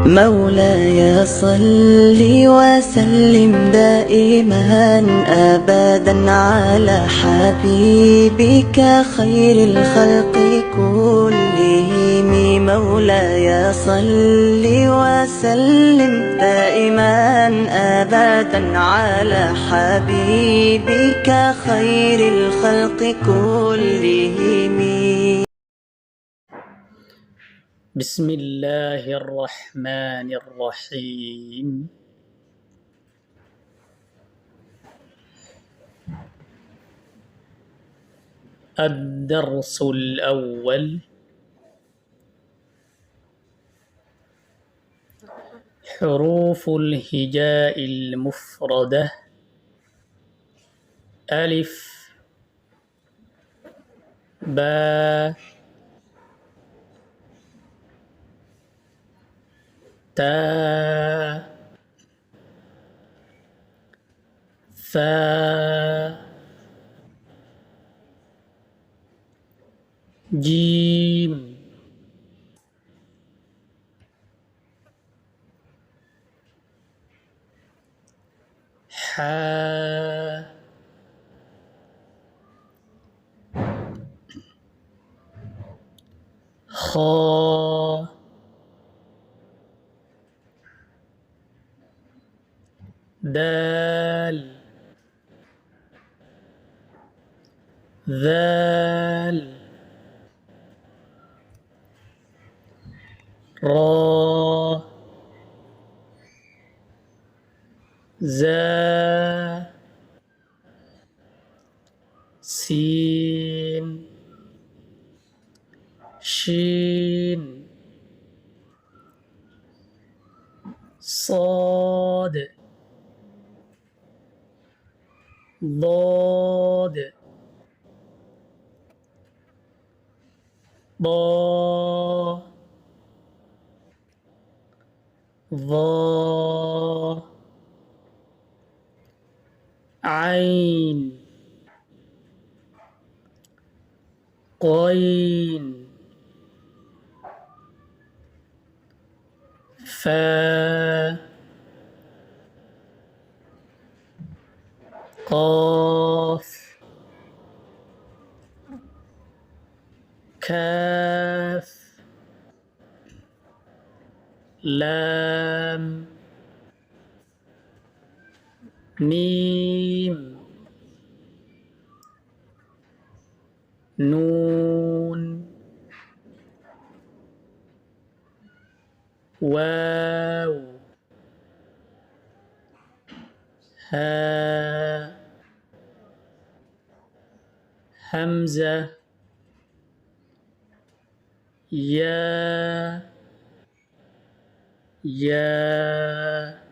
مولاي صل وسلم دائما أبدا على حبيبك خير الخلق كلهم. مولاي صل وسلم دائما أبدا على حبيبك خير الخلق كلهم. بسم الله الرحمن الرحيم. الدرس الأول: حروف الهجاء المفردة: ألف، باء، تاء، ثاء، جيم، حاء، خاء، دال، ذال، را، زا، سين، شين، صاد، ضاد، ضا، ظا، عين، قين، فا، قاف، كاف، لام، ميم، نون، واو، هاء، همزة، يا، يا.